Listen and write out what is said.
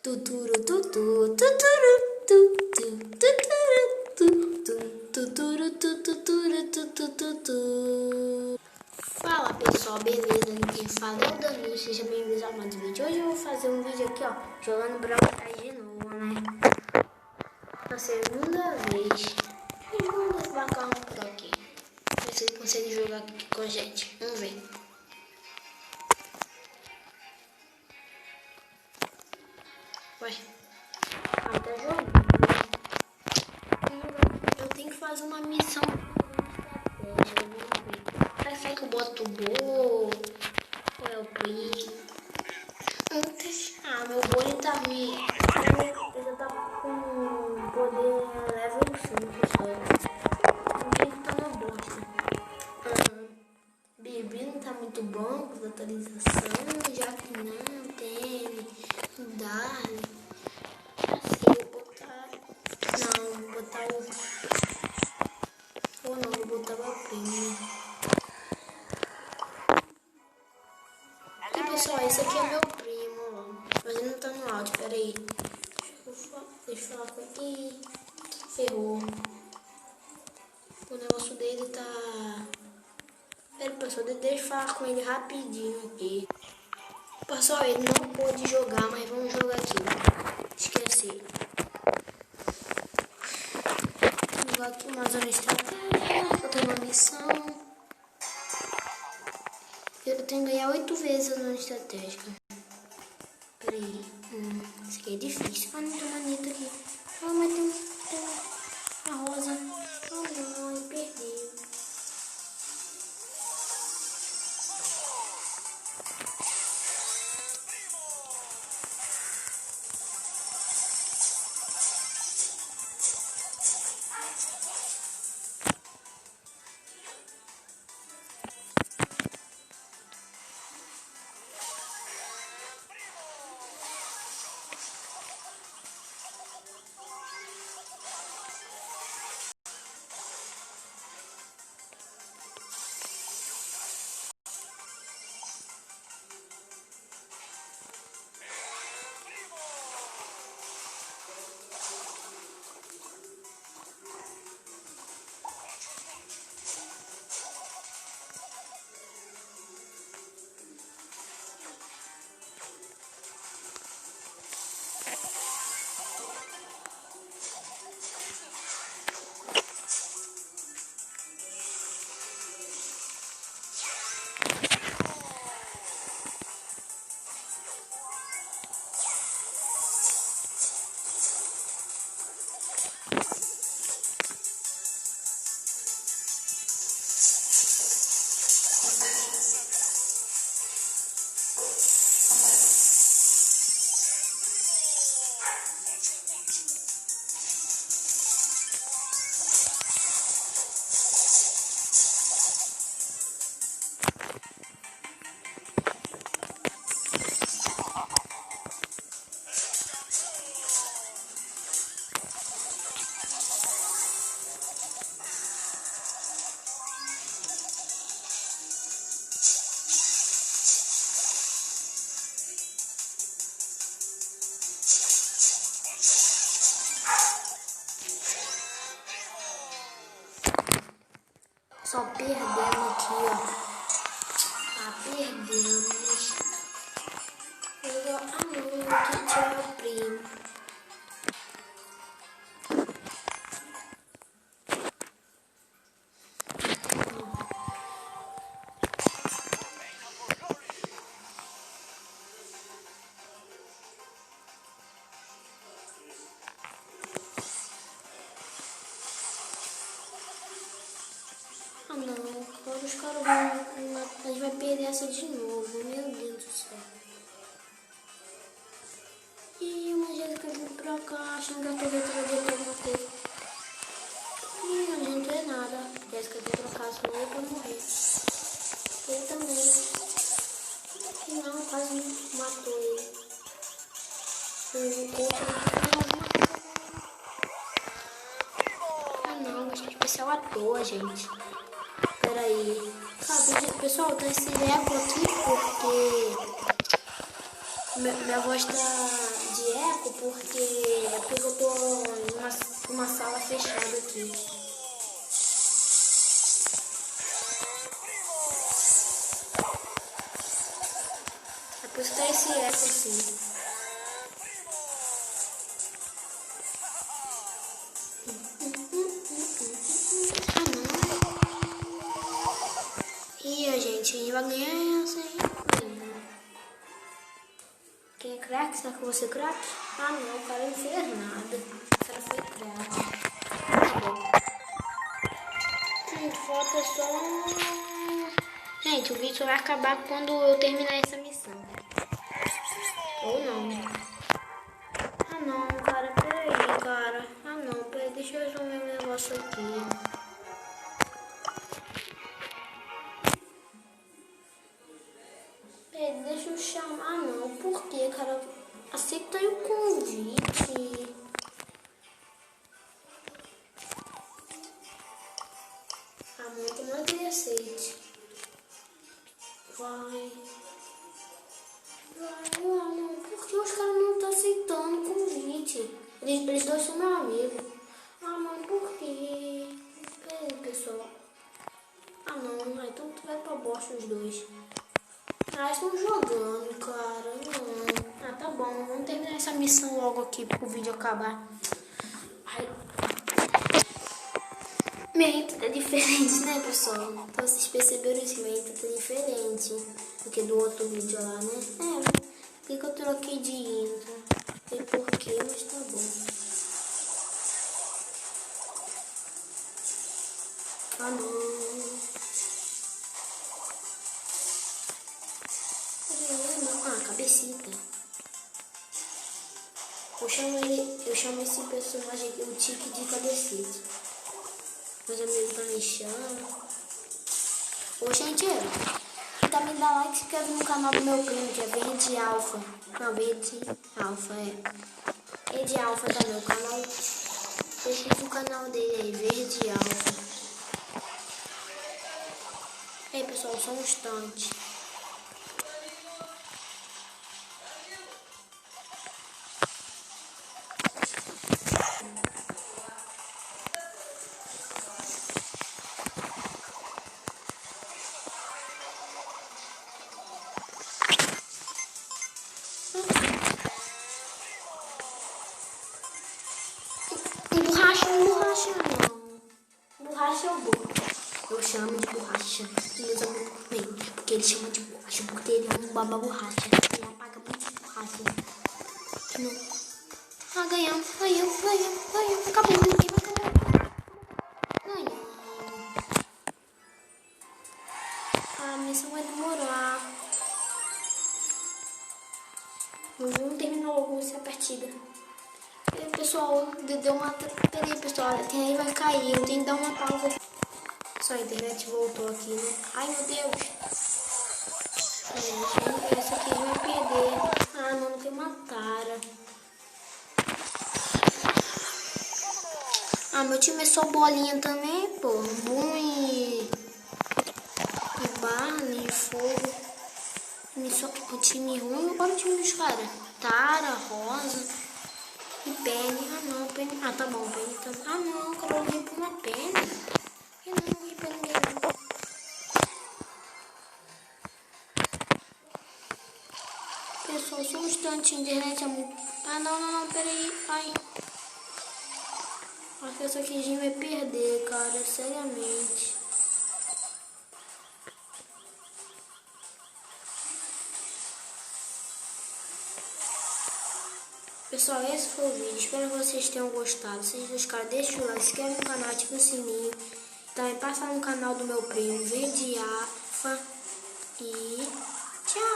Tuturu, tutu, tuturu, tutu, tuturu, tutu, tuturu, tutu, tutu, tutu. Fala pessoal, beleza? Quem fala é o Danilo, seja bem-vindo a mais um vídeo. Hoje eu vou fazer um vídeo aqui, ó, jogando Brawl Stars de novo, né? Na segunda vez. E vamos desmarcar um por aqui. Ver se ele consegue jogar aqui com a gente. Vamos ver. Ué, tá jogando. Eu tenho que fazer uma missão. Vai sair que eu boto o bolo. Ou é o primo? Ah, meu bolo tá ruim. Eu já tava com poder level 5 só. O jeito tá uma bosta. Bibi não tá muito bom com a atualização. Já que não tem. Darling. Assim, vou botar. Não, vou botar o. Ou não, vou botar o primo. E pessoal, esse aqui é meu primo, ó. Mas ele não tá no áudio, peraí. Deixa eu falar com ele. Ferrou. O negócio dele tá. Pera pessoal, deixa eu falar com ele rapidinho aqui. Pessoal, ele não pôde jogar, mas vamos jogar aqui. Esqueci. Vou jogar aqui uma zona estratégica. Eu tenho uma missão. Eu tenho que ganhar 8 vezes a zona estratégica. Peraí. Isso aqui é difícil. Ah, não tem uma Anitta aqui. Ah, mas tem uma rosa. Ah, não, eu perdi. Só perdemos aqui, ó. Ah, perdemos. Ah, não, que tinha o primo. Ah não, agora os caras vão. A gente vai perder essa de novo, meu Deus do céu. E uma Jéssica vindo pra cá, achando que a torreta vai ter alguma coisa. E a gente não é nada. Jéssica veio pra cá, senão eu vou morrer. Ele também. E não, quase matou ele. O outro ah não, mas que especial à toa, gente. Peraí. Sabe, pessoal, tá esse eco aqui porque minha voz tá de eco porque eu tô em uma sala fechada aqui. É por isso que tá esse eco assim. Ih, gente, a gente vai ganhar essa aí. Quem é craque? Será que eu vou ser craque? Ah não, o cara não fez nada. O cara foi craque. Tá bom. Gente, falta só... Gente, o vídeo vai acabar quando eu terminar essa missão. Ou não. Ah não, cara, peraí, cara. Ah não, peraí, deixa eu resolver meu negócio aqui. Deixa eu chamar, não. Por quê, cara? Aceita aí o convite. Ah, mãe, tomara que ele aceite. Vai, amor. Por que os caras não estão aceitando o convite? Eles dois são meus amigos. Ah, mãe, por quê? Peraí, pessoal. Ah, não. Então tu vai pra bosta os dois. Ah, estão jogando, cara. Não. Ah, tá bom. Vamos terminar essa missão logo aqui pro vídeo acabar. Ai. Minha intro tá diferente, né, pessoal? Então vocês perceberam que minha intro tá diferente do que do outro vídeo lá, né? Por que eu troquei de intro? Não sei porquê, mas tá bom. Ah, não. Cabecita. Eu chamo esse personagem aqui, o Tique de Cabecita. Meus amigos estão me chamando. Ô, gente, também dá like e se inscreve no canal do meu primo, que é Verde Alfa. Não, Verde Alfa, é. Verde Alfa tá meu canal. Pesquisa o canal dele aí, Verde Alfa. Ei, pessoal, só um instante. Borracha não. Borracha é o bom. Eu chamo de borracha. E meus amigos também. Porque ele chama de borracha. Porque ele é um baba borracha. Ele apaga muito borracha. Não. Ah, ganhamos. Acabou. Ganhamos. A missão vai demorar. Vamos terminar logo essa partida. Pessoal, deu uma... Peraí, pessoal, aí vai cair. Eu tenho que dar uma pausa. Só a internet voltou aqui, né? Ai, meu Deus. Essa aqui vai perder. Ah, não tem uma tara. Ah, meu time é só bolinha também, pô. Boom e Barney e fogo. O time ruim, olha o time dos caras. Tara, Rosa e Penny. Ah, não, Penny. Ah, tá bom, Penny também. Ah, não, eu quero vir por uma Penny. Eu não vi pra ninguém. Pessoal, só um instante, a internet é muito... Ah, não, peraí. Ai. Acho que essa aqui a gente vai perder, cara, seriamente. Pessoal, esse foi o vídeo. Espero que vocês tenham gostado. Se vocês gostaram, deixa o like, se inscreve no canal, ativa o sininho. Também passa no canal do meu primo, Verde Alfa. E tchau!